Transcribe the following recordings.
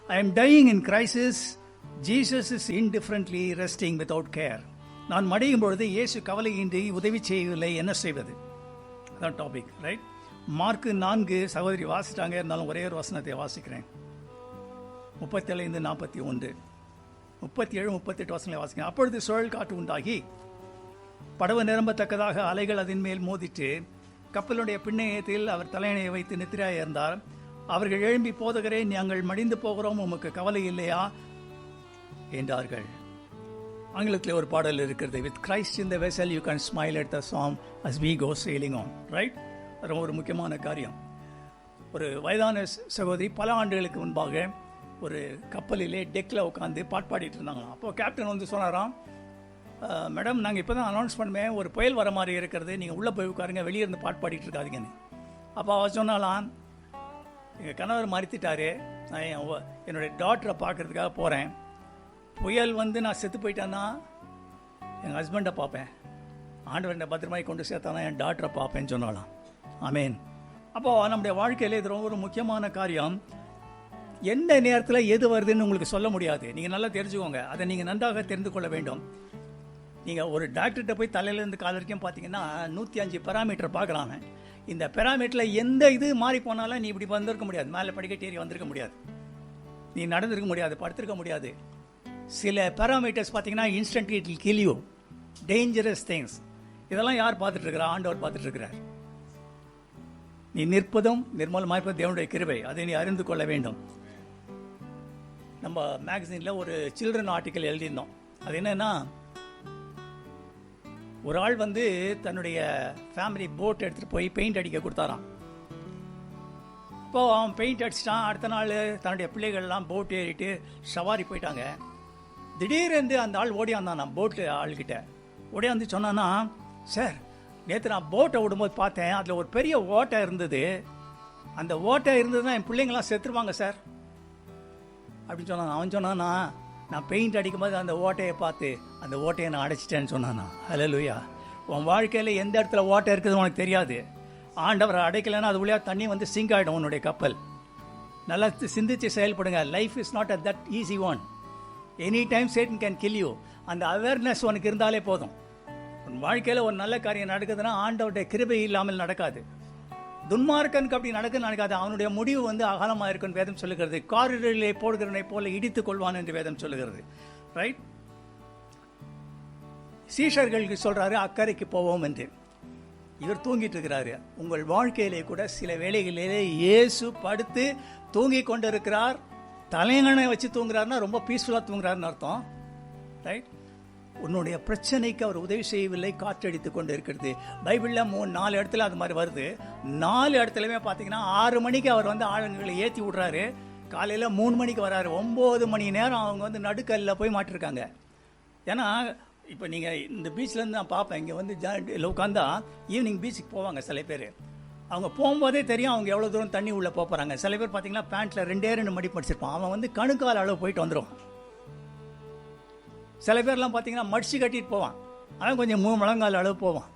I am dying in crisis. Jesus is indifferently resting without care. நான் மடியும் பொழுது இயேசு கவலையின்றி உதவி செய்யவில்லை, என்ன செய்வது? அதான் டாபிக், ரைட்? மார்க்கு 4 சகோதரி வாசிட்டாங்க, இருந்தாலும் ஒரே ஒரு வசனத்தை வாசிக்கிறேன். 37-41, 37-38 வசனங்களை வாசிக்கிறேன். அப்பொழுது சுழல் காற்று உண்டாகி படவு நிரம்பத்தக்கதாக அலைகள் அதன் மேல் மோதிட்டு கப்பலுடைய பின்னையத்தில் அவர் தலையணையை வைத்து நித்திரையாக இருந்தார். அவர்கள் எழும்பி, போதகரே, நாங்கள் மடிந்து போகிறோம், உமக்கு கவலை இல்லையா என்றார்கள். ஆங்கிலத்தில் ஒரு பாடல் இருக்கிறது, with Christ in the vessel you can smile at the song as we go sailing on, right? அது ஒரு முக்கியமான காரியம். ஒரு வயதான சகோதரி பல ஆண்டுகளுக்கு முன்பாக ஒரு கப்பலிலே டெக்கில் உட்காந்து பாட்டு பாடிட்டு இருந்தாங்களாம். அப்போது கேப்டன் வந்து சொன்னாராம், மேடம், நாங்கள் இப்போ தான் அனௌன்ஸ் பண்ணுவேன், ஒரு புயல் வர மாதிரி இருக்கிறது, நீங்கள் உள்ளே போய் உட்காருங்க, வெளியே இருந்து பாட்டு பாடிட்டு இருக்காதீங்கன்னு. அப்போ அவள் சொன்னாலாம், எங்கள் கணவர் மறுத்திட்டாரு, நான் என்னுடைய டாக்டரை பார்க்குறதுக்காக போகிறேன், புயல் வந்து நான் செத்து போயிட்டேன்னா எங்கள் ஹஸ்பண்டை பார்ப்பேன், ஆண்டவர் என்னை பத்திரமாய் கொண்டு சேர்த்தானா என் டாக்டரை பார்ப்பேன்னு சொன்னாலாம். ஆமேன். அப்போது நம்முடைய வாழ்க்கையில் இது ரொம்ப ஒரு முக்கியமான காரியம். எந்த நேரத்தில் எது வருதுன்னு உங்களுக்கு சொல்ல முடியாது. நீங்கள் நல்லா தெரிஞ்சுக்கோங்க, அதை நீங்கள் நன்றாக தெரிந்து கொள்ள வேண்டும். நீங்கள் ஒரு டாக்டர்கிட்ட போய் தலையிலேருந்து கால் வரைக்கும் பார்த்தீங்கன்னா 105 பெராமீட்டர் பார்க்கலாமே. இந்த பெராமீட்டரில் எந்த இது மாறி போனாலும் நீ இப்படி வந்திருக்க முடியாது, மேலே படிக்கட்டு ஏறி வந்திருக்க முடியாது, நீ நடந்திருக்க முடியாது, படுத்திருக்க முடியாது. சில பெராமீட்டர்ஸ் பார்த்தீங்கன்னா instantly it will kill you, dangerous things. இதெல்லாம் யார் பார்த்துட்டு இருக்கிறா? ஆண்டவர் பார்த்துட்டு இருக்கிறார். நீ நிற்பதும் நிர்மூலமாக இருப்பது தேவனுடைய கிருபை, அதை நீ அறிந்து கொள்ள வேண்டும். நம்ம மேகசினில் ஒரு சில்ட்ரன் ஆர்டிக்கல் எழுதியிருந்தோம். அது என்னன்னா, ஒரு ஆள் வந்து தன்னுடைய ஃபேமிலி போட் எடுத்துகிட்டு போய் பெயிண்ட் அடிக்க கொடுத்தாராம். இப்போது அவன் பெயிண்ட் அடிச்சிட்டான். அடுத்த நாள் தன்னுடைய பிள்ளைகள்லாம் போட் ஏறிட்டு சவாரி போயிட்டாங்க. திடீரென்று அந்த ஆள் ஓடியாந்தான் போட்டு ஆள்கிட்ட ஓடியாந்து சொன்னான்னா, சார், நேற்று நான் போட்டை விடும்போது பார்த்தேன், அதில் ஒரு பெரிய ஓட்டை இருந்தது, அந்த ஓட்டை இருந்ததுன்னா என் பிள்ளைங்களாம் செத்துருவாங்க சார் அப்படின்னு சொன்னான். அவன் சொன்னான்னா, நான் பெயிண்ட் அடிக்கும்போது அந்த ஓட்டையை பார்த்து அந்த ஓட்டையை நான் அடைச்சிட்டேன்னு சொன்னானா. ஹல்லேலூயா. உன் வாழ்க்கையில் எந்த இடத்துல ஓட்டை இருக்குது உனக்கு தெரியாது. ஆண்டவர் அடைக்கலைன்னா அது வழியாக தண்ணி வந்து சிங்க் ஆகிடும் உன்னுடைய கப்பல். நல்லா சிந்திச்சு செயல்படுங்க. Life is not a that easy one. Any time Satan can kill you. அந்த அவேர்னஸ் உனக்கு இருந்தாலே போதும். உன் வாழ்க்கையில் ஒரு நல்ல காரியம் நடக்குதுன்னா ஆண்டவருடைய கிருபை இல்லாமல் நடக்காது. துன்மார்க்கனுக்கு அப்படி நடக்காது. அவனுடைய முடிவு வந்து அகாலமாக இருக்குன்னு வேதம் சொல்லுகிறது. காரிடரிலே போடுகிறவனை போல இடித்துக் கொள்வான் என்று வேதம் சொல்லுகிறது, ரைட்? சீஷர்களுக்கு சொல்றாரு, அக்கறைக்கு போவோம் என்று. இவர் தூங்கிட்டு இருக்கிறாரு. உங்கள் வாழ்க்கையிலே கூட சில வேளைகளிலே இயேசு படுத்து தூங்கி கொண்டு இருக்கிறார். தலையணை வச்சு தூங்குறாருன்னா ரொம்ப பீஸ்ஃபுல்லாக தூங்குறாருன்னு அர்த்தம், ரைட்? உன்னுடைய பிரச்சனைக்கு அவர் உதவி செய்யவில்லை, காற்றடித்து கொண்டு இருக்கிறது. பைபிளில் 4 இடத்துல அது மாதிரி வருது. 4 இடத்துலையுமே பார்த்தீங்கன்னா 6 மணிக்கு அவர் வந்து ஆளுங்களை ஏற்றி விட்றாரு, காலையில் 3 மணிக்கு வராரு. 9 மணி நேரம் அவங்க வந்து நடுக்கல்லில் போய் மாட்டிருக்காங்க. ஏன்னா இப்போ நீங்கள் இந்த பீச்லேருந்து நான் பார்ப்பேன், இங்கே வந்து இல்லை உட்காந்தா ஈவினிங் பீச்சுக்கு போவாங்க சில பேர். அவங்க போகும்போதே தெரியும் அவங்க எவ்வளோ தூரம் தண்ணி உள்ளே போகிறாங்க. சில பேர் பார்த்தீங்கன்னா பேண்ட்டில் 2 மடிப்பு படிச்சிருப்பான், அவன் வந்து கணுக்கால் அளவு போயிட்டு வந்துடும். சில பேர்லாம் பார்த்தீங்கன்னா மடிச்சு கட்டிட்டு போவான், அவன் கொஞ்சம் 3 மடங்கால் அளவு போவான்.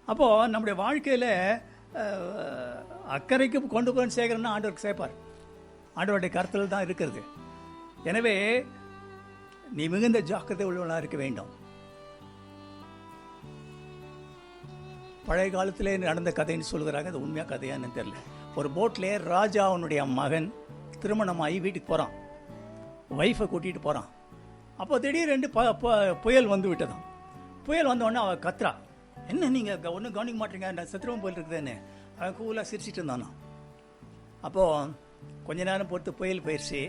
அப்போது நம்முடைய வாழ்க்கையில் அக்கறைக்கு கொண்டு போய் சேர்க்கணும்னா ஆண்டவருக்கு சேர்ப்பார். ஆண்டவருடைய கருத்தில் தான் இருக்கிறது. எனவே நீ மிகுந்த ஜாக்கிரதை உள்ளவனாக இருக்க வேண்டும். பழைய காலத்திலே நடந்த கதைன்னு சொல்கிறாங்க, அது உண்மையாக கதையான்னு தெரியல. ஒரு போட்லேயே ராஜா அவனுடைய மகன் திருமணமாகி வீட்டுக்கு போகிறான், ஒய்ஃபை கூட்டிகிட்டு போகிறான். அப்போ திடீரென்று புயல் வந்து விட்டதான். புயல் வந்தோடனே அவள் கத்துறா, என்ன நீங்கள் ஒன்றும் கவனிக்க மாட்டீங்க, நான் சத்துருவம் போயிட்டு இருக்குதுன்னு. அவன் கூலாக சிரிச்சிட்டு இருந்தானா. அப்போது கொஞ்ச நேரம் பொறுத்து புயல் போயிடுச்சு.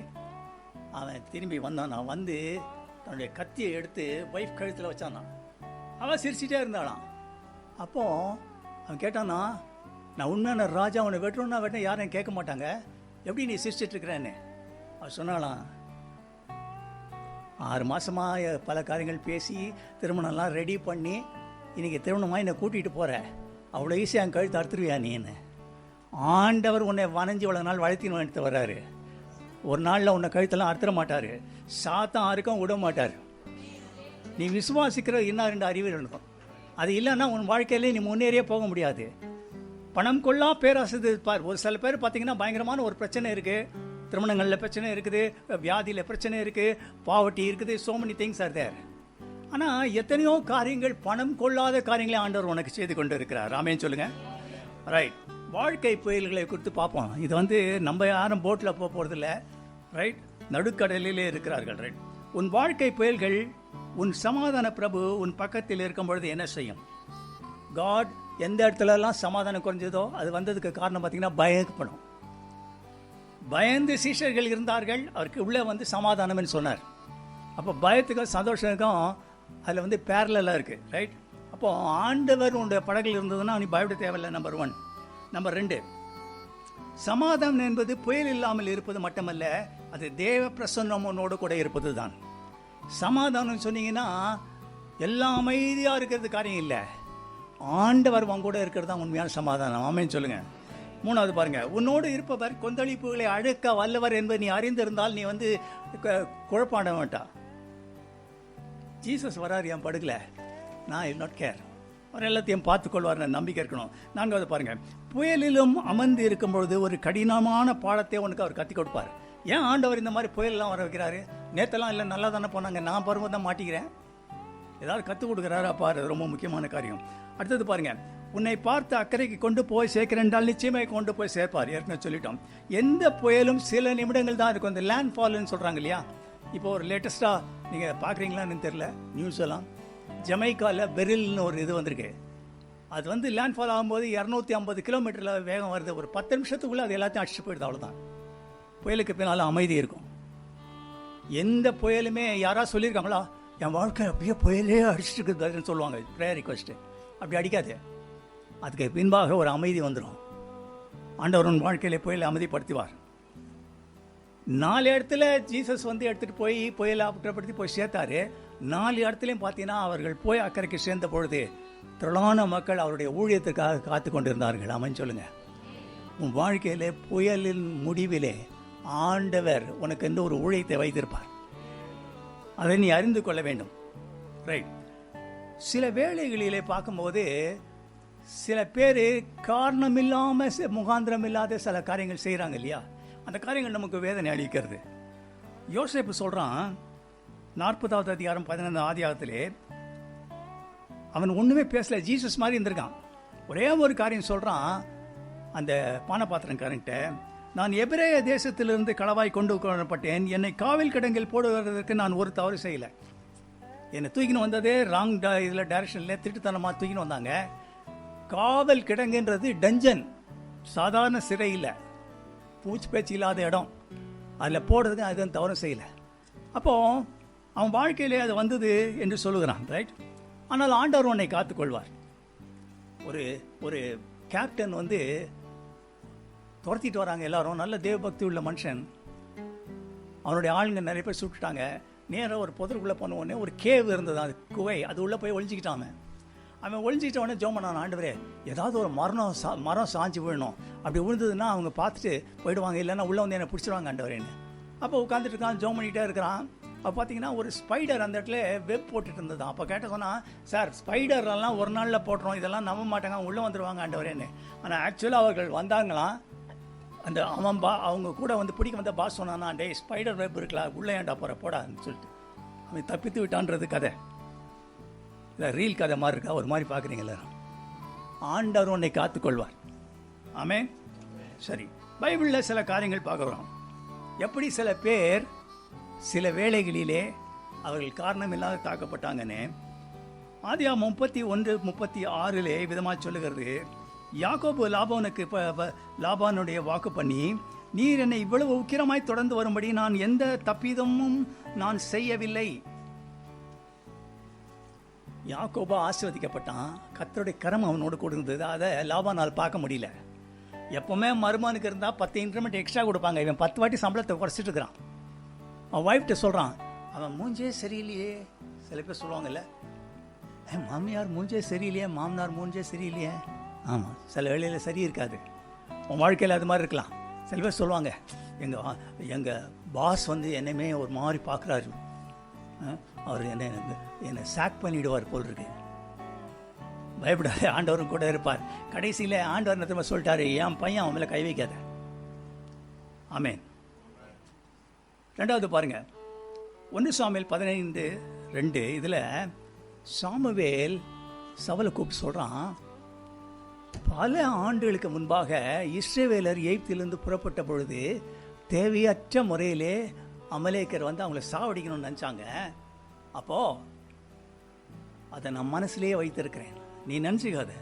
அவன் திரும்பி வந்தானா, வந்து தன்னுடைய கத்தியை எடுத்து ஒய்ஃப் கழுத்தில் வச்சானா. அவன் சிரிச்சிட்டே இருந்தாளாம். அப்போது அவன் கேட்டானா, நான் உண்மையான ராஜா, அவனை வெட்டுறோன்னா வெட்டினா யாரும் கேட்க மாட்டாங்க, எப்படி நீ சிரிச்சிட்டு இருக்கிறேன்னு. அவன் சொன்னாலாம், 6 மாதமாக பல காரியங்கள் பேசி திருமணம்லாம் ரெடி பண்ணி இன்றைக்கி திருமணமாக என்னை கூட்டிகிட்டு போகிற, அவ்வளோ ஈஸியாக என் கழுத்து அறுத்துருவியா நீன்னு? ஆண்டவர் உன்னை வனைஞ்சி இவ்வளோ நாள் வளர்த்தின்னு எடுத்து வர்றாரு. ஒரு நாளில் உன்னை கழுத்தெல்லாம் அறுத்துட மாட்டார், சாத்தம் அறுக்கவும் விட மாட்டார். நீ விசுவாசிக்கிற இன்னும் 2 அறிவு இருக்கும். அது இல்லைன்னா உன் வாழ்க்கையிலே நீ முன்னேறியே போக முடியாது. பணம் கொள்ளா பேராசை பார். ஒரு சில பேர் பார்த்தீங்கன்னா பயங்கரமான ஒரு பிரச்சனை இருக்குது, திருமணங்களில் பிரச்சனை இருக்குது, வியாதியில் பிரச்சனை இருக்குது, பாவர்ட்டி இருக்குது, so many things are there. ஆனால் எத்தனையோ காரியங்கள், பணம் கொள்ளாத காரியங்களை ஆண்டவர் உனக்கு செய்து கொண்டு இருக்கிறார். ஆமேன்னு சொல்லுங்கள். ரைட். வாழ்க்கை புயல்களை குறித்து பார்ப்போம். இது நம்ம யாரும் போட்டில் போக போகிறதில்ல. ரைட். நடுக்கடலிலே இருக்கிறார்கள். ரைட். உன் வாழ்க்கை புயல்கள், உன் சமாதான பிரபு உன் பக்கத்தில் இருக்கும் பொழுது என்ன செய்யும்? காட் எந்த இடத்துலலாம் சமாதானம் குறைஞ்சதோ அது வந்ததுக்கு காரணம் பார்த்தீங்கன்னா பயப்படும். பயந்து சீஷர்கள் இருந்தார்கள், அவருக்கு உள்ளே சமாதானம்னு சொன்னார். அப்போ பயத்துக்கும் சந்தோஷத்துக்கும் அதில் பேரலாக இருக்குது. ரைட். அப்போது ஆண்டவர் உன்னுடைய படகில் இருந்ததுன்னா நீ பயப்பட தேவையில்லை. நம்பர் 1. நம்பர் 2, சமாதானம் என்பது புயல் இல்லாமல் இருப்பது மட்டுமல்ல, அது தேவ பிரசன்னமோடு கூட இருப்பது தான். சமாதானம் சொன்னீங்கன்னா எல்லாம் அமைதியாக இருக்கிறது காரியம் இல்லை, ஆண்டவர் உன் கூட இருக்கிறது தான் உண்மையான சமாதானம். ஆமேன்னு சொல்லுங்கள். 3வது பாருங்கள், உன்னோடு இருப்பவர் கொந்தளிப்புகளை அழைக்க வல்லவர் என்பது நீ அறிந்திருந்தால் நீ குழப்பாட வேண்டாம். ஜீசஸ் வரார் என் படுகல, நான் இல் நாட் கேர், அவர் எல்லாத்தையும் பார்த்துக்கொள்வார், நம்பிக்கை இருக்கணும். 4வது பாருங்கள், புயலிலும் அமர்ந்து இருக்கும் பொழுது ஒரு கடினமான பாடத்தை உனக்கு அவர் கற்றுக் கொடுப்பார். ஏன் ஆண்டவர் இந்த மாதிரி புயலெல்லாம் வர வைக்கிறாரு? நேற்றெல்லாம் இல்லை நல்லா தானே போனாங்க, நான் பருவம் தான் மாட்டிக்கிறேன். ஏதாவது கற்றுக் கொடுக்குறாரு அப்பா, அது ரொம்ப முக்கியமான காரியம். அடுத்தது பாருங்கள், உன்னை பார்த்து அக்கறைக்கு கொண்டு போய் சேர்க்கிறேன்றால் நிச்சயமாக கொண்டு போய் சேர்ப்பார். ஏற்கனவே சொல்லிட்டோம். எந்த புயலும் சில நிமிடங்கள் தான் இருக்கும். இந்த லேண்ட் ஃபால்னு சொல்கிறாங்க இல்லையா? இப்போ ஒரு லேட்டஸ்ட்டாக நீங்கள் பார்க்குறீங்களான்னு தெரில, நியூஸ் எல்லாம் ஜமைக்காவில் பெரில்னு ஒரு இது வந்திருக்கு. அது லேண்ட் ஃபால் ஆகும்போது 250 கிலோமீட்டரில் வேகம் வருது. ஒரு 10 நிமிஷத்துக்குள்ளே அது எல்லாத்தையும் அடிச்சுட்டு போயிடுது, அவ்வளோதான். புயலுக்கு பின்னால் அமைதி இருக்கும். எந்த புயலுமே யாராவது சொல்லியிருக்காங்களா என் வாழ்க்கை அப்படியே புயலே அடிச்சுட்டு இருக்குதுன்னு சொல்லுவாங்க, ப்ரேயர் ரிக்வெஸ்ட்டு. அப்படி அடிக்காது, அதுக்கு பின்பாக ஒரு அமைதி வந்துடும். ஆண்டவரின் வாழ்க்கையிலே புயலை அமைதிப்படுத்துவார். 4 இடத்துல ஜீசஸ் எடுத்துகிட்டு போய் புயலை அப்புறப்படுத்தி போய் சேர்த்தாரு. 4 இடத்துலையும் பார்த்தீங்கன்னா அவர்கள் போய் அக்கறைக்கு சேர்ந்த பொழுது திரளான மக்கள் அவருடைய ஊழியத்துக்காக காத்து கொண்டிருந்தார்கள். அமைன்னு சொல்லுங்கள். உன் வாழ்க்கையிலே புயலின் முடிவிலே ஆண்டவர் உனக்கு எந்த ஒரு ஊழியத்தை வைத்திருப்பார், அதை நீ அறிந்து கொள்ள வேண்டும். ரைட். சில வேளைகளிலே பார்க்கும்போது சில பேர் காரணமில்லாமல் முகாந்திரம் இல்லாத சில காரியங்கள் செய்கிறாங்க இல்லையா? அந்த காரியங்கள் நமக்கு வேதனை அளிக்கிறது. யோசேப்பு சொல்கிறான் 40வது அதிகாரம் 15 ஆதியாகத்திலே, அவன் ஒன்றுமே பேசலை, ஜீசஸ் மாதிரி இருந்திருக்கான். ஒரே ஒரு காரியம் சொல்கிறான் அந்த பானபாத்திரக்காரன்ட்ட, நான் எபிரேய தேசத்திலிருந்து களவாய் கொண்டு வரப்பட்டேன், என்னை காவல் கிடங்கில் போடுவதற்கு நான் ஒரு தவறு செய்யலை. என்னை தூக்கின்னு வந்ததே ராங் இதில் டைரக்ஷனில் திருட்டுத்தனமாக தூக்கின்னு வந்தாங்க. காவல் கிடங்குன்றது டஞ்சன், சாதாரண சிறை இல்லை, பூச்சி பேச்சு இல்லாத இடம். அதில் போடுறதுக்கு அதுவும் தவறு செய்யலை. அப்போது அவன் வாழ்க்கையிலே அது வந்தது என்று சொல்லுகிறான். ரைட். ஆனால் ஆண்டவர் உன்னை காத்துக்கொள்வார். ஒரு ஒரு கேப்டன் துரத்திட்டு வராங்க எல்லாரும், நல்ல தேவபக்தி உள்ள மனுஷன். அவனுடைய ஆளுங்க நிறைய பேர் சுட்டுட்டாங்க. நேராக ஒரு புதருக்குள்ளே போன உடனே ஒரு கேவ் இருந்தது, அது குகை, அது உள்ளே போய் ஒழிஞ்சிக்கிட்டான். அவன் ஒழிஞ்சிக்கிட்ட உடனே ஜோம் பண்ணான், ஆண்டவரே ஏதாவது ஒரு மரம் சாஞ்சு விழணும், அப்படி விழுந்ததுன்னா அவங்க பார்த்துட்டு போயிடுவாங்க, இல்லைன்னா உள்ளே என்னை பிடிச்சிருவாங்க ஆண்டவரேன்னு. அப்போ உட்காந்துட்டு இருக்கான், ஜோம் பண்ணிகிட்டே இருக்கிறான். அப்போ பார்த்தீங்கன்னா ஒரு ஸ்பைடர் அந்த இடத்துல வெப் போட்டுட்டு இருந்தது. அப்போ கேட்ட சொன்னால், சார் ஸ்பைடர்லாம் ஒரு நாளில் போட்டுரும், இதெல்லாம் நம்ப மாட்டாங்க, உள்ளே வந்துடுவாங்க ஆண்டவரேன்னு. ஆனால் ஆக்சுவலாக அவர்கள் வந்தாங்களாம். அந்த அவங்க கூட பிடிக்க வந்த பாஸ் சொன்னான்னா, டே ஸ்பைடர் வெப் இருக்கலாம், உள்ளே ஏன்டா போகிற போடான்னு சொல்லிட்டு அவன் தப்பித்து விட்டான்றது கதை. இல்லை ரீல் கதை மாதிரி இருக்கா? ஒரு மாதிரி பார்க்குறீங்களா? ஆண்டவர் உன்னை காத்துக்கொள்வார். ஆமென். சரி, பைபிளில் சில காரியங்கள் பார்க்குறோம். எப்படி சில பேர் சில வேளைகளிலே அவர்கள் காரணம் இல்லாத தாக்கப்பட்டாங்கன்னு ஆதியாகமம் 31:36 விதமாக சொல்லுகிறது. யாக்கோபு லாபானுடைய வாக்கு பண்ணி, நீர் என்னை இவ்வளவு உக்கிரமாய் தொடர்ந்து வரும்படி நான் எந்த தப்பிதமும் நான் செய்யவில்லை. யாக்கோபா ஆசீர்வதிக்கப்பட்டான், கர்த்தருடைய கரம் அவனோடு கூட இருந்தது. அதை லாபானால் பார்க்க முடியல. எப்பவுமே மருமனுக்கு இருந்தால் 10 இன்க்ரிமெண்ட் எக்ஸ்ட்ரா கொடுப்பாங்க, இவன் 10 வாட்டி சம்பளத்தை குறைச்சிட்டு இருக்கிறான். அவன் ஒய்ஃப்ட்ட சொல்கிறான், அவன் மூஞ்சே சரியில்லையே. சில பேர் சொல்லுவாங்கல்ல, மாமியார் மூஞ்சே சரியில்லையே, மாமனார் மூஞ்சே சரியில்லையே. ஆமாம், சில வேளையில் சரி இருக்காது. உன் வாழ்க்கையில் அது மாதிரி இருக்கலாம். சில பேர் சொல்லுவாங்க, எங்கள் பாஸ் என்னையுமே ஒரு மாதிரி பார்க்குறாரு, அவர் என்னை சாக் பண்ணிவிடுவார் போல் இருக்கு. பயப்படாது, ஆண்டவரும் கூட இருப்பார். கடைசியில் ஆண்டவர் திரும்ப சொல்லிட்டாரு, என் பையன் அவன் மேலே கை வைக்காத. ஆமென். ரெண்டாவது பாருங்க, 1 சாமுவேல் 15:2. இதில் சாமுவேல் சவுலை கூப்பிட்டு சொல்கிறான், பல ஆண்டுகளுக்கு முன்பாக இஸ்ரவேலர் எகிப்திலிருந்து புறப்பட்ட பொழுது தேவையற்ற முறையிலே அமலேக்கர் வந்து அவங்கள சாவடிக்கணும்னு நினச்சாங்க. அப்போது அதை நான் மனசுலேயே வைத்திருக்கிறேன். நீ நினச்சிக்காத,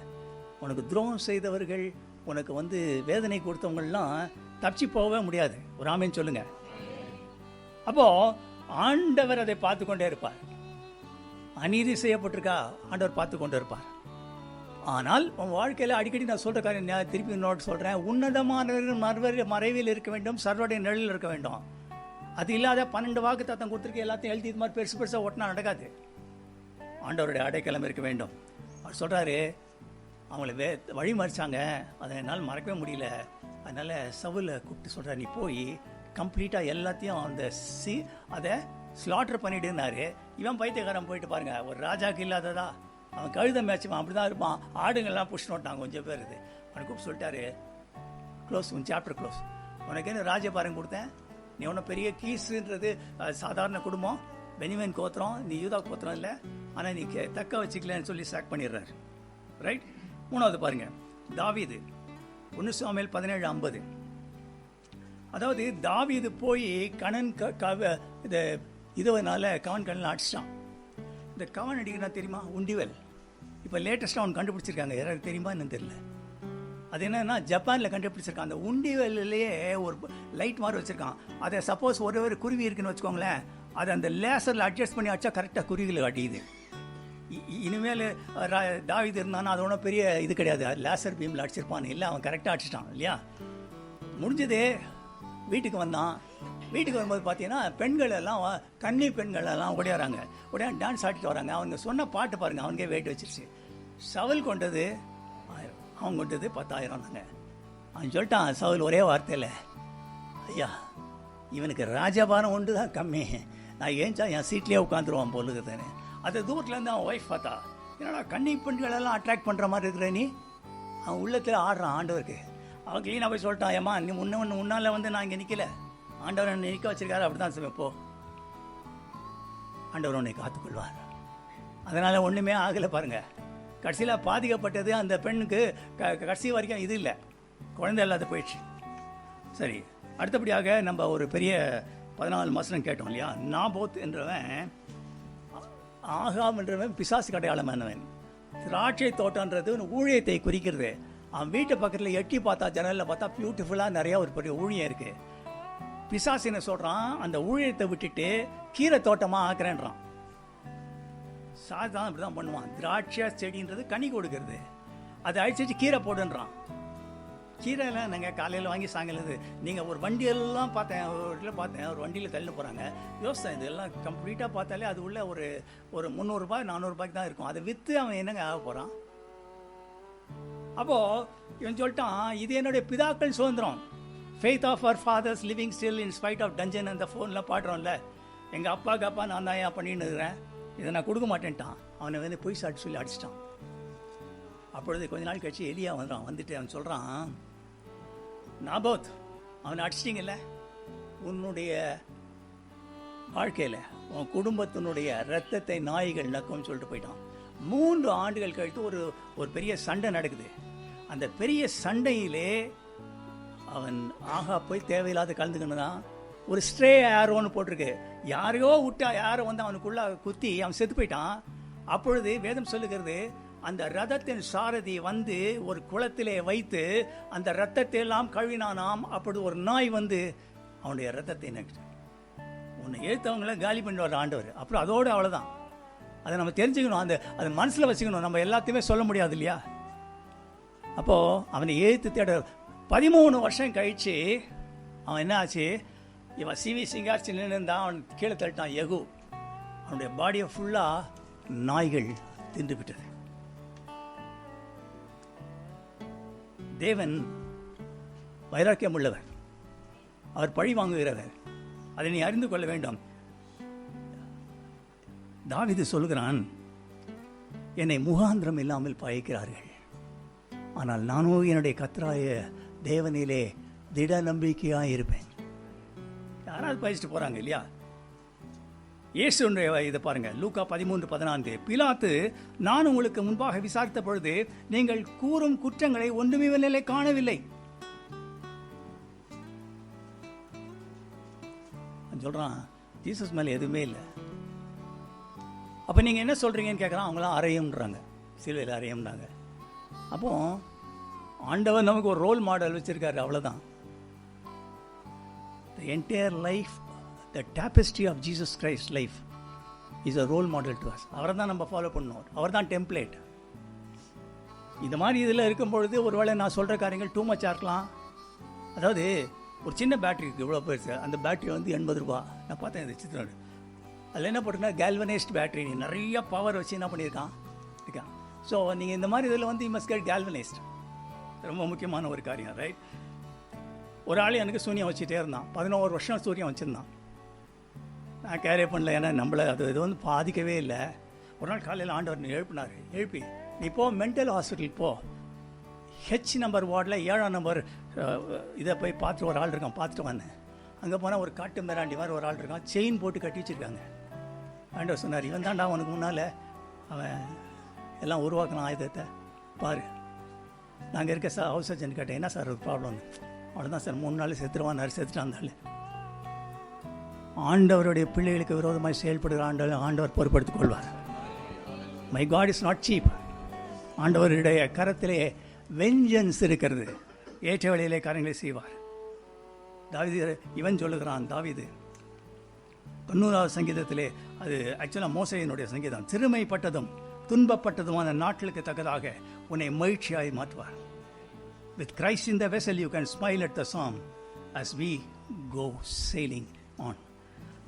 உனக்கு துரோகம் செய்தவர்கள், உனக்கு வந்து வேதனை கொடுத்தவங்கள்லாம் தப்பிச்சு போகவே முடியாது. ஒரு ஆமேன்னு சொல்லுங்க. அப்போது ஆண்டவர் அதை பார்த்து கொண்டே இருப்பார். அநீதி செய்யப்பட்டிருக்கா, ஆண்டவர் பார்த்து கொண்டே இருப்பார். ஆனால் உன் வாழ்க்கையில் அடிக்கடி நான் சொல்கிற காரியம் நான் திருப்பி நோட் சொல்கிறேன், உன்னதமான மறைவில் இருக்க வேண்டும், சர்வடைய நிழலில் இருக்க வேண்டும். அது இல்லாத 12 வாக்கு தத்தம் கொடுத்துருக்க எல்லாத்தையும் எழுதி இது மாதிரி பெருசு பெருசாக ஓட்டினா நடக்காது. ஆண்டவருடைய அடைக்கலம் இருக்க வேண்டும். அவர் சொல்கிறாரு, அவங்கள வழி மறிச்சாங்க, அதை என்னால் மறக்கவே முடியல. அதனால் சவுலை கூப்பிட்டு சொல்கிறார், நீ போய் கம்ப்ளீட்டாக எல்லாத்தையும் அதை ஸ்லாட்டர் பண்ணிடுனாரு. இவன் பைத்தியக்காரன் போயிட்டு பாருங்க, ஒரு ராஜாக்கு இல்லாததா, அவன் கழுத மேட்சுவான், அப்படி தான் இருப்பான். ஆடுங்கள்லாம் புஷ்ணு விட்டாங்க கொஞ்சம் பேர். இது அவனை கூப்பிட்டு சொல்லிட்டாரு, க்ளோஸ், உன் சாப்டர் க்ளோஸ். உனக்கு என்ன ராஜபாரம் கொடுத்தேன், நீ ஒன்றும் பெரிய கீஸுன்றது சாதாரண குடும்பம், பெனிமேன் கோத்திரம், நீ யூதா கோத்திரம் இல்லை, ஆனால் நீ தக்க வச்சுக்கலன்னு சொல்லி சாக் பண்ணிடுறாரு. ரைட். 3வது பாருங்க, தாவீது 1 சாமுவேல் 17:50. அதாவது தாவீது போய் கணன் இதுவனால கவன் கண்ணில் அடிச்சிட்டான். இந்த கவன் அடிக்கிறா தெரியுமா, உண்டிவல். இப்போ லேட்டஸ்ட்டாக அவன் கண்டுபிடிச்சிருக்காங்க, யாராவது தெரியுமா என்னன்னு தெரியல. அது என்னன்னா ஜப்பானில் கண்டுபிடிச்சிருக்கான். அந்த உண்டிவல்லையே ஒரு லைட் மாதிரி வச்சுருக்கான். அதை சப்போஸ் ஒரு குருவி இருக்குன்னு வச்சுக்கோங்களேன், அதை அந்த லேசரில் அட்ஜஸ்ட் பண்ணி அடிச்சா கரெக்டாக குருவியில் அடியுது. இனிமேல் தாவீது இருந்தானா அது ஒன்றும் பெரிய இது கிடையாது, லேசர் பீமில் அடிச்சிருப்பான். இல்லை, அவன் கரெக்டாக அடிச்சிட்டான் இல்லையா. முடிஞ்சது, வீட்டுக்கு வந்தான். வீட்டுக்கு வரும்போது பார்த்தீங்கன்னா பெண்கள் எல்லாம், கன்னி பெண்கள் எல்லாம் ஓடியாராங்க, உடனே டான்ஸ் ஆடிட்டு வராங்க. அவங்க சொன்ன பாட்டு பாருங்கள், அவனுக்கே வெயிட் வச்சிருச்சு. சவுல் கொண்டது 1000, அவன் கொண்டது 10,000 தாங்க. அவன் சொல்லிட்டான் சவுல் ஒரே வார்த்தையில், ஐயா இவனுக்கு ராஜபாரம் ஒன்று தான் கம்மி, நான் ஏன்ச்சா என் சீட்லேயே உட்காந்துருவான் போலுக்குதானே. அதை தூரத்துலேருந்து அவன் ஒய்ஃப் பார்த்தா, என்னடா கன்னி பெண்கள் எல்லாம் அட்ராக்ட் பண்ணுற மாதிரி இருக்கிற நீ, அவன் உள்ளத்தில் ஆடுறான் ஆண்டவருக்கு. அவன் க்ளீனாக போய் சொல்லிட்டான், ஏம்மா நீ முன்னால் வந்து நான் இங்கே நிற்கல, ஆண்டவர் என்னை நிற்க வச்சிருக்காரு, அப்படி தான் சொல்லுப்போ, ஆண்டவர் உன்னை காத்துக்கொள்வார். அதனால் ஒன்றுமே ஆகலை பாருங்கள். கடைசியில் பாதிக்கப்பட்டது அந்த பெண்ணுக்கு கடைசி வரைக்கும் இது இல்லை, குழந்தை இல்லாத போயிடுச்சு. சரி, அடுத்தபடியாக நம்ம ஒரு பெரிய 14 வசனம் கேட்டோம் இல்லையா. நாபோத் என்றவன், ஆகாம் என்றவன் பிசாசு அடையாளமானவன். திராட்சை தோட்டன்றது ஊழியத்தை குறிக்கிறது. அவன் வீட்டு பக்கத்தில் எட்டி பார்த்தா, ஜன்னலில் பார்த்தா பியூட்டிஃபுல்லாக நிறையா ஒரு பெரிய ஊழியம் இருக்குது. பிசாசு என்ன சொல்கிறான், அந்த ஊழியத்தை விட்டுட்டு கீரை தோட்டமாக ஆக்குறேன்றான். சாதான் அப்படி தான் பண்ணுவான். திராட்சை செடின்றது கனி கொடுக்கறது, அதை அழிச்சிட்டு கீரை போடுன்றான். கீரைலாம் நாங்கள் காலையில் வாங்கி சாயங்காலம், நீங்கள் ஒரு வண்டியெல்லாம் பார்த்தேன், ஒரு வண்டியில் தள்ளி போகிறாங்க. யோசித்தேன், இதெல்லாம் கம்ப்ளீட்டாக பார்த்தாலே அது உள்ள ஒரு 300 ரூபாய் 400 ரூபாய்க்கு தான் இருக்கும். அதை விற்று அவன் என்னங்க ஆக போகிறான். அப்போது இவன் சொல்லிட்டான், இது என்னுடைய பிதாக்கள் சுதந்திரம். Faith of our fathers living still in spite of dungeon. அந்த ஃபோனில் பாடுறோம்ல, எங்கள் அப்பாவுக்கு அப்பா நான் தான் ஏன் பண்ணின்னு இருக்கிறேன், இதை நான் கொடுக்க மாட்டேன்ட்டான். அவனை வந்து பொய் சாட்டி சொல்லி அடிச்சிட்டான். அப்பொழுது கொஞ்ச நாள் கழிச்சு எலியா வந்துட்டான். வந்துட்டு அவன் சொல்கிறான், நாபோத் அவனை அடிச்சிட்டிங்கல்ல, உன்னுடைய வாழ்க்கையில் உன் குடும்பத்தினுடைய ரத்தத்தை நாய்கள் நக்கும்னு சொல்லிட்டு போயிட்டான். 3 ஆண்டுகள் கழித்து ஒரு பெரிய சண்டை நடக்குது. அந்த பெரிய சண்டையிலே அவன் போய் தேவையில்லாத கலந்துக்கணுதான். ஒரு ஸ்ட்ரே ஏரோன்னு போட்டிருக்கு, யாரையோ விட்டா யாரோ வந்து அவனுக்குள்ள குத்தி அவன் செத்து போயிட்டான். அப்பொழுது வேதம் சொல்லுகிறது, அந்த ரதத்தின் சாரதி வந்து ஒரு குளத்திலே வைத்து அந்த ரத்தத்தை எல்லாம் கழுவினானாம். அப்பொழுது ஒரு நாய் வந்து அவனுடைய ரத்தத்தை நக்கிட்டு உன்னை எழுத்தவங்கள காலி பண்ணி வர ஆண்டவர். அப்புறம் அதோடு அவ்வளோதான். அதை நம்ம தெரிஞ்சுக்கணும், அதை மனசில் வச்சுக்கணும். நம்ம எல்லாத்தையுமே சொல்ல முடியாது இல்லையா. அப்போது அவனை எழுத்து தேட 13 வருஷம் கழித்து அவன் என்ன ஆச்சு, இவன் சிவி சிங்காரிச்சு நின்று இருந்தான். அவன் கீழே தள்ளிட்டான் யெகூ. அவனுடைய பாடியை ஃபுல்லாக நாய்கள் தின்று விட்டது. தேவன் வைராக்கியம் உள்ளவர், அவர் பழி வாங்குகிறவர். அதை நீ அறிந்து கொள்ள வேண்டும். தாவீது சொல்கிறான், என்னை முகாந்திரம் இல்லாமல் பாய்க்கிறார்கள், ஆனால் நானோ என்னுடைய கர்த்தராய தேவனிலே திட நம்பிக்கையாக இருப்பேன். யாராவது பயிச்சுட்டு போகிறாங்க இல்லையா? இயேசுடைய இதை பாருங்க, லூக்கா 13:14. பிலாத்து, நான் உங்களுக்கு முன்பாக விசாரித்த பொழுது நீங்கள் கூறும் குற்றங்களை ஒன்றுமே காணவில்லை. சொல்றான், ஜீசஸ் மேல எதுவுமே இல்லை. அப்ப நீங்க என்ன சொல்றீங்கன்னு கேட்கறான். அவங்களாம் அறையும்ன்றாங்க, சிலுவையில் அறையும்னாங்க. அப்போ ஆண்டவர் நமக்கு ஒரு ரோல் மாடல் வச்சிருக்காரு, அவ்வளவுதான். The entire life, the tapestry of Jesus Christ's life is a role model to us. அவரை தான் நம்ம ஃபாலோ பண்ணணும், அவர் தான் டெம்ப்ளேட். இந்த மாதிரி இதில் இருக்கும் பொழுது ஒருவேளை நான் சொல்கிற காரியங்கள் டூ மச்சாக இருக்கலாம். அதாவது ஒரு சின்ன பேட்டரிக்கு இவ்வளோ போயிடுச்சு, அந்த பேட்டரி வந்து 80 ரூபா. நான் பார்த்தேன் இந்த சித்திரம், அதில் என்ன போட்டிருக்கா, கேல்வனைஸ்ட் பேட்டரி. நிறைய பவர் வச்சு என்ன பண்ணியிருக்கான் இருக்கான். ஸோ நீங்கள் இந்த மாதிரி இதில் வந்து யூ மஸ்ட் கெட் கேல்வனைஸ்ட். ரொம்ப முக்கியமான ஒரு காரியம், ரைட்? ஒரு ஆள் எனக்கு சூனியம் வச்சுட்டே இருந்தான், 11 வருஷம் சூரியம் வச்சுருந்தான். நான் கேரே பண்ணல, ஏன்னா நம்மளை இது வந்து பாதிக்கவே இல்லை. ஒரு நாள் காலையில் ஆண்டவர் எழுப்பினார். எழுப்பி, நீ போ மென்டல் ஹாஸ்பிட்டல் போ, ஹெச் நம்பர் வார்டில் 7ஆம் நம்பர் இதை போய் பார்த்துட்டு ஒரு ஆள் இருக்கான், பார்த்துட்டு வந்தேன். அங்கே போனால் ஒரு காட்டு மிராண்டி மாதிரி ஒரு ஆள் இருக்கான், செயின் போட்டு கட்டி வச்சுருக்காங்க. ஆண்டவர் சொன்னார், இவன் தான்டா அவனுக்கு முன்னால் அவன் எல்லாம் உருவாக்கின ஆயுதத்தை பாரு. நாங்கள் இருக்க சார் ஹவுஸ் சர்ஜன் கேட்டேன், என்ன சார் ஒரு ப்ராப்ளம்? அவ்வளோதான் சார், 3 நாள் செத்துருவான். செத்துட்டான். ஆண்டவருடைய பிள்ளைகளுக்கு விரோதமாக செயல்படுகிற ஆண்டவர் பொறுப்படுத்திக் கொள்வார். My God is not cheap. ஆண்டவருடைய கரத்திலே வெஞ்சன்ஸ் இருக்கிறது, ஏற்ற வழியிலே காரியங்களை செய்வார். தாவீது இவன் சொல்லுகிறான், தாவீது 90வது சங்கீதத்திலே, அது ஆக்சுவலாக மோசையினுடைய சங்கீதம், சிறுமைப்பட்டதும் துன்பப்பட்டதுமான நாட்களுக்கு தக்கதாக உன்னை மகிழ்ச்சியாய் மாற்றுவார். With Christ in the vessel you can smile at the storm as we go sailing on.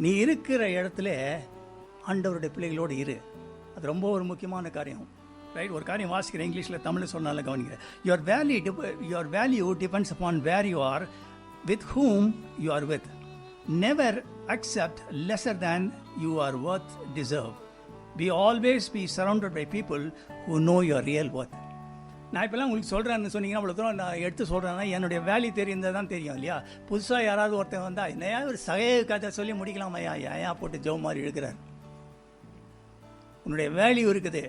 நீ இருக்கிற இடத்துல ஆண்டவருடைய பிள்ளைகளோடு இரு. அது ரொம்ப ஒரு முக்கியமான காரியம், ரைட்? ஒரு காரியம் வாசிக்கிறேன், இங்கிலீஷில் தமிழில் சொன்னாலும் கவனிக்கிறேன். Your value depends upon where you are, with whom you are with. Never accept lesser than you are worth deserve. Always be surrounded by people who know your real worth. நான் இப்போலாம் உங்களுக்கு சொல்கிறேன்னு சொன்னீங்கன்னா, அவ்வளோ தூரம் நான் எடுத்து சொல்கிறேன்னா என்னுடைய வேல்யூ தெரிந்தது தான் தெரியும் இல்லையா? புதுசாக யாராவது ஒருத்தன் வந்தால், என்னையா ஒரு சகைய கதை சொல்லி முடிக்கலாம், ஐயா ஏன் போட்டு ஜெவ் மாதிரி இழுக்கிறார்? உன்னுடைய வேல்யூ இருக்குது,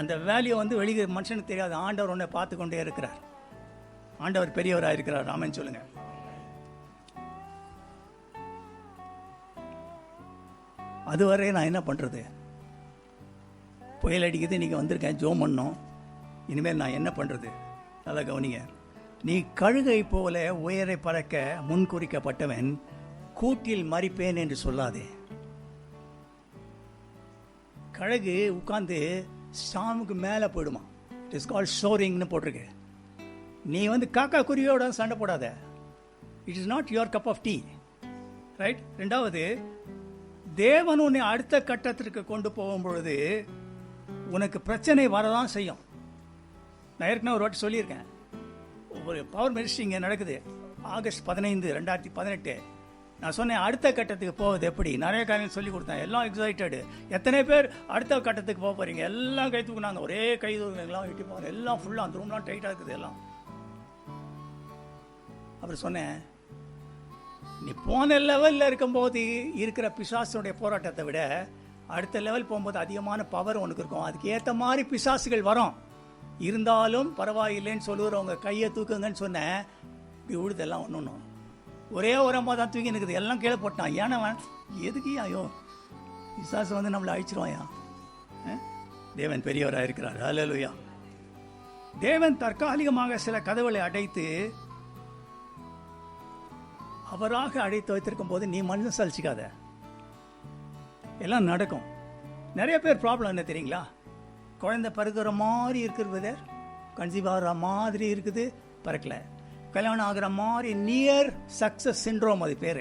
அந்த வேல்யூ வந்து வெளியே மனுஷனுக்கு தெரியாது. ஆண்டவர் உன்னை பார்த்து கொண்டே இருக்கிறார். ஆண்டவர் பெரியவராக இருக்கிறார். ஆமென் சொல்லுங்க. அதுவரை நான் என்ன பண்ணுறது? புயல் அடிக்குது, நீங்கள் வந்திருக்கேன், ஜோம் பண்ணோம், இனிமேல் நான் என்ன பண்ணுறது? நல்லா கவனிங்க. நீ கழுகை போல உயரை பறக்க முன்குறிக்கப்பட்டவன், கூட்டில் மறிப்பேன் என்று சொல்லாதே. கழுகு உட்காந்து சாமுக்கு மேலே போயிடுமா. இட் இஸ் கால்ட் சோரிங்னு போட்டிருக்கு. நீ வந்து காக்கா குருவியோட சண்டை போடாத. It is not your cup of tea, right? ரெண்டாவது, தேவன் உன்னை அடுத்த கட்டத்திற்கு கொண்டு போகும் பொழுது உனக்கு பிரச்சனை வரதான் செய்யும். நான் ஏற்கனவே ஒரு வாட்டி சொல்லியிருக்கேன், ஒரு பவர் மினிஸ்ட்ரி இங்கே நடக்குது, ஆகஸ்ட் 15, 2018. நான் சொன்னேன், அடுத்த கட்டத்துக்கு போவது எப்படி, நிறைய காரியம் சொல்லி கொடுத்தேன். எல்லாம் எக்ஸைட்டடு. எத்தனை பேர் அடுத்த கட்டத்துக்கு போக போகிறீங்க? எல்லாம் கை தூக்குனாங்க, ஒரே கை தூக்குங்க, எல்லாம் இட்டி போவாங்க, எல்லாம் ஃபுல்லாக அந்த ரூம்லாம் டைட்டாக இருக்குது எல்லாம். அப்புறம் சொன்னேன், நீ போன லெவலில் இருக்கும்போது இருக்கிற பிசாசுடைய போராட்டத்தை விட அடுத்த லெவல் போகும்போது அதிகமான பவர் உனக்கு இருக்கும். அதுக்கு ஏற்ற மாதிரி பிசாசுகள் வரும். இருந்தாலும் பரவாயில்லைன்னு சொல்லுறவங்க கையை தூக்குங்கன்னு சொன்னேன். இப்படி உழுதெல்லாம் ஒன்று ஒரே ஓரமாக தான் தூக்கி நிற்குது, எல்லாம் கீழே போட்டான். ஏன்னா எதுக்கு ஐயோ பிசாசு வந்து நம்மளை அழிச்சிருவாயா? தேவன் பெரியவராக இருக்கிறார். ஹல்லேலூயா. தேவன் தற்காலிகமாக சில கதவுகளை அடைத்து அவராக அடைத்து வைத்திருக்கும் போது நீ மனசு சலிச்சிக்காத, எல்லாம் நடக்கும். நிறைய பேர் ப்ராப்ளம் என்ன தெரியுங்களா? குழந்தை பிறகுற மாதிரி இருக்கிறது, கன்சீவ் ஆகிற மாதிரி இருக்குது, பிறக்கல. கல்யாணம் ஆகிற மாதிரி நியர் சக்ஸஸ் சிண்ட்ரோம், அது பேர்.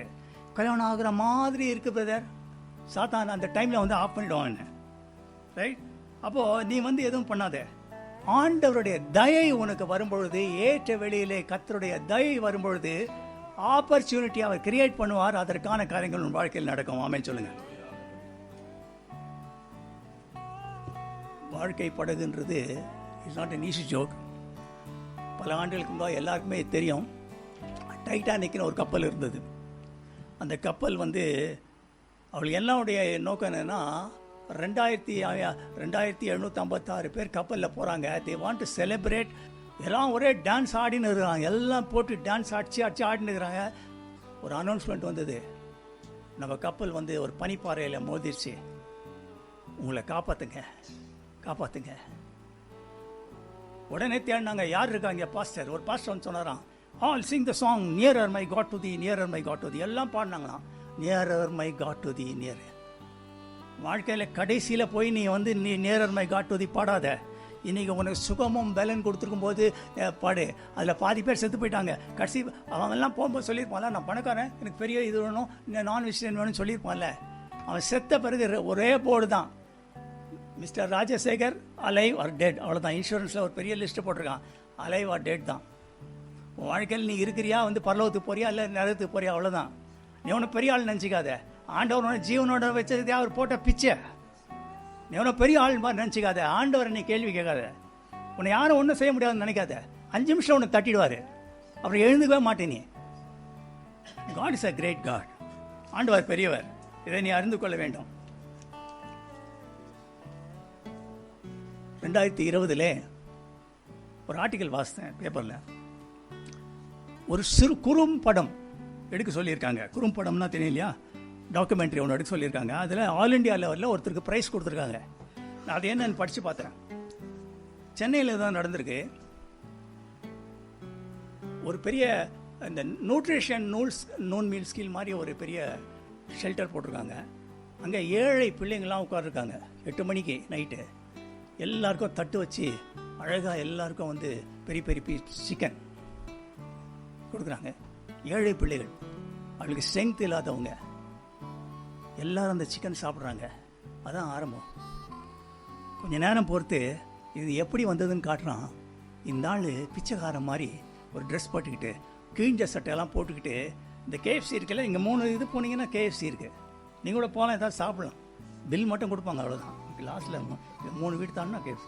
கல்யாணம் ஆகிற மாதிரி இருக்கு பிரதர், சாத்தான் அந்த டைமில் வந்து ஆஃப் பண்ணிடுவான், ரைட்? அப்போது நீ வந்து எதுவும் பண்ணாத. ஆண்டவருடைய தயை உனக்கு வரும்பொழுது, ஏற்ற வெளியிலே கர்த்தருடைய தயை வரும்பொழுது ஆப்பர்ச்சுனிட்டி அவர் கிரியேட் பண்ணுவார். அதற்கான காரியங்கள் உன் வாழ்க்கையில் நடக்கும். ஆமென் சொல்லுங்க. வாழ்க்கை படகுன்றது it's not an easy joke. பல ஆண்டுகளுக்கு முன்னாடி எல்லாருக்குமே தெரியும், டைட்டானிக்னு ஒரு கப்பல் இருந்தது. அந்த கப்பல் வந்து அவளுக்கு எல்லாருடைய நோக்கம் என்னென்னா 2756 பேர் கப்பலில் போகிறாங்க. They want to celebrate. எல்லாம் ஒரே டான்ஸ் ஆடின்னு இருக்கிறாங்க, எல்லாம் போட்டு டான்ஸ் அடிச்சு ஆடின்னு இருக்கிறாங்க. ஒரு அனௌன்ஸ்மெண்ட் வந்தது, நம்ம கப்பல் வந்து ஒரு பனிப்பாறையில் மோதிருச்சு, உங்களை காப்பாற்றுங்க. உடனே தேடினாங்க, யார் இருக்காங்க? பாஸ்டர். ஒரு பாஸ்டர் வந்து சொன்னாராம், all sing the song nearer my God to thee, nearer my God to thee. எல்லாம் பாடினாங்களாம், nearer my God to thee, near. வாழ்க்கையில் கடைசியில் போய் நீ வந்து நீ nearer my God to thee பாடாத. இன்றைக்கி உனக்கு சுகமும் பலன் கொடுத்துருக்கும் போது பாடு. அதில் பாதி பேர் செத்து போயிட்டாங்க. கடைசி அவங்கெல்லாம் போகும்போது சொல்லியிருப்பான்ல, நான் பணக்காரன், எனக்கு பெரிய இது வேணும், நான் வெஜிடேரியன் வேணும்னு சொல்லியிருப்பான்ல. அவன் செத்த பிறகு ஒரே போர்டு தான், mister Rajasekar alive or dead. அவ்வளோதான். இன்சூரன்ஸில் ஒரு பெரிய லிஸ்ட்டு போட்டிருக்கான், அலைவ் ஆர் டெட் தான். உன் வாழ்க்கையில் நீ இருக்கிறியா, வந்து பரலோகத்துக்கு போறியா இல்லை நரகத்துக்கு போறியா, அவ்வளோதான். நீ ஒன்றும் பெரிய ஆள் நினச்சிக்காத. ஆண்டவரோட ஜீவனோட வச்சதே அவர் போட்ட பிச்சை. நீ ஒன்றும் பெரிய ஆள் மாதிரி நினச்சிக்காத. ஆண்டவரை நீ கேள்வி கேட்காத. உன்னை யாரும் ஒன்றும் செய்ய முடியாதுன்னு நினைக்காத. 5 நிமிஷம் உன்னை தட்டிடுவார், அப்புறம் எழுந்துக்கவே மாட்டேன் நீ. God is a great God. ஆண்டவர் பெரியவர், இதை நீ அறிந்து கொள்ள வேண்டும். 2020 ஒரு ஆர்டிக்கல் வாசித்தேன் பேப்பரில். ஒரு சிறு குறும்படம் எடுக்க சொல்லியிருக்காங்க. குறும்படம்னா தெரியும் இல்லையா, டாக்குமெண்ட்ரி ஒன்று எடுக்க சொல்லியிருக்காங்க. அதில் ஆல் இண்டியா லெவலில் ஒருத்தருக்கு ப்ரைஸ் கொடுத்துருக்காங்க. நான் அது என்னன்னு படித்து பார்த்தேன். சென்னையில் தான் நடந்திருக்கு. ஒரு பெரிய இந்த நியூட்ரிஷன் நூன் மீல் ஸ்கீல் மாதிரி ஒரு பெரிய ஷெல்டர் போட்டிருக்காங்க. அங்கே 7 பிள்ளைங்கள்லாம் உட்காந்துருக்காங்க. 8 மணிக்கு நைட்டு எல்லாருக்கும் தட்டு வச்சு அழகாக எல்லாருக்கும் வந்து பெரிய பெரிய பீஸ் சிக்கன் கொடுக்குறாங்க. 7 பிள்ளைகள், அவளுக்கு ஸ்ட்ரென்த் இல்லாதவங்க எல்லாரும் அந்த சிக்கன் சாப்பிட்றாங்க. அதான் ஆரம்பம். கொஞ்சம் நேரம் பொறுத்து இது எப்படி வந்ததுன்னு காட்டுறான். இந்த ஆள் பிச்சைக்காரன் மாதிரி ஒரு ட்ரெஸ் போட்டுக்கிட்டு கிழிஞ்ச சட்டையெல்லாம் போட்டுக்கிட்டு, இந்த KFC இருக்குல்ல, இங்கே 3 இது போனீங்கன்னா KFC இருக்குது, நீங்கள் கூட போகலாம், ஏதாவது சாப்பிடலாம், பில் மட்டும் கொடுப்பாங்க, அவ்வளோதான். லாஸ்ட்டில் 3 வீடு தான்னா KFC.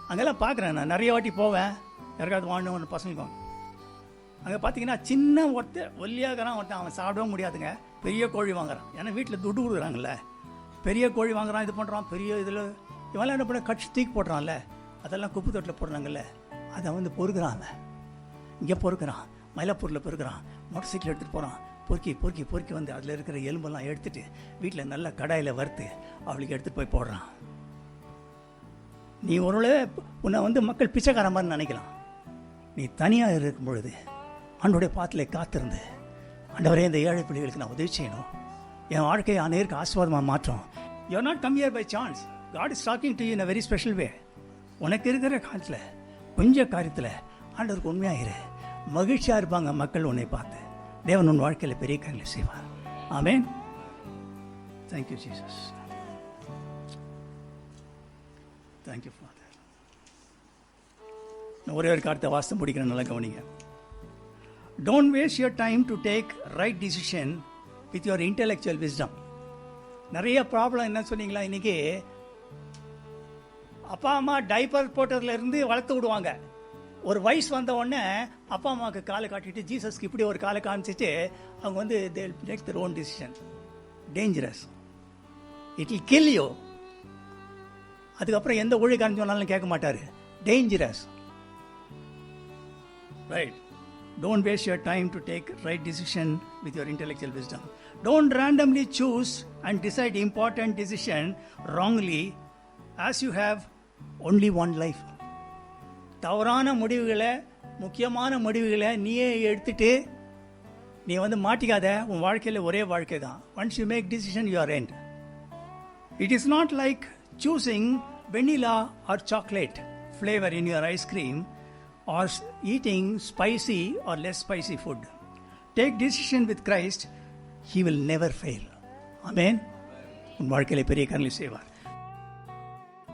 அங்கெல்லாம் பார்க்குறேன், நான் நிறைய வாட்டி போவேன், யாருக்காவது வாங்கணும் ஒன்று பசங்களுக்கும். அங்கே பார்த்தீங்கன்னா சின்ன ஒல்லியாகிறான் ஒருத்தன், அவன் சாப்பிடவும் முடியாதுங்க, பெரிய கோழி வாங்குறான். ஏன்னா வீட்டில் துட்டு கொடுக்குறாங்கல்ல, பெரிய கோழி வாங்குறான், இது பண்ணுறான், பெரிய இதில் இவெல்லாம் என்ன பண்ண கட்சி தூக்கி போடுறான்ல, அதெல்லாம் குப்பை தொட்டில் போடுறாங்கல்ல, அதை வந்து பொறுக்கிறான். இங்கே பொறுக்கிறான், மயிலாப்பூரில் பொறுக்கிறான், மோட்டர் சைக்கிள் எடுத்துகிட்டு போகிறான், பொறுக்கி வந்து அதில் இருக்கிற எலும்பெல்லாம் எடுத்துகிட்டு வீட்டில் நல்ல கடாயில் வறுத்து அவளுக்கு எடுத்துகிட்டு போய் போடுறான். நீ ஒரு உன்னை வந்து மக்கள் பிச்சைக்கார மாதிரி நினைக்கலாம். நீ தனியாக இருக்கும் பொழுது ஆண்டோடைய பாத்தில் காத்திருந்து, ஆண்டவரே இந்த 7 பிள்ளைகளுக்கு நான் உதவி செய்யணும், என் வாழ்க்கையை அநேருக்கு ஆசீர்வாதமாக மாற்றோம். You are not come here by chance. God is talking to you in a very special way. உனக்கு இருக்கிற காலத்தில் கொஞ்சம் காரியத்தில் ஆண்டவருக்கு உண்மையாக இரு, மகிழ்ச்சியாக இருப்பாங்க மக்கள் உன்னை பார்த்து. தேவன் உன் வாழ்க்கையில் பெரிய காரியங்களை செய்வார். Amen. Thank you Jesus. Thank you father. நான் ஒரே ஒரு காரியத்தை வாசித்து முடிக்கிறேன், நல்லா கவனிங்க. Don't waste your time to take right decision with your intellectual wisdom. நிறைய ப்ராப்ளம் என்ன சொன்னீங்களா, இன்றைக்கி அப்பா அம்மா டைப்பர் போட்டதுலேருந்து வளர்த்து விடுவாங்க. ஒரு வயசு வந்த உடனே அப்பா அம்மாவுக்கு காலை காட்டிட்டு, ஜீசஸ்க்கு இப்படி ஒரு காலை காமிச்சிட்டு அவங்க வந்து they will take their own decision. Dangerous. It will kill you. அதுக்கப்புறம் எந்த ஊழியக்காரன் சொன்னாலும் கேட்க மாட்டார். Dangerous. Right. Don't waste your time to take right decision with your intellectual wisdom. Don't randomly choose and decide important decision wrongly, as you have only one life. தவறான முடிவுகளை, முக்கியமான முடிவுகளை நீயே எடுத்துட்டு நீ வந்து மாட்டிக்காத. உன் வாழ்க்கையில் ஒரே வாழ்க்கை தான். Once you make decision, you are end. It is not like choosing vanilla or chocolate flavor in your ice cream, or eating spicy or less spicy food. Take decision with Christ, he will never fail. Amen. உன் வாழ்க்கையிலே பெரிய காரியங்களை செய்வார்.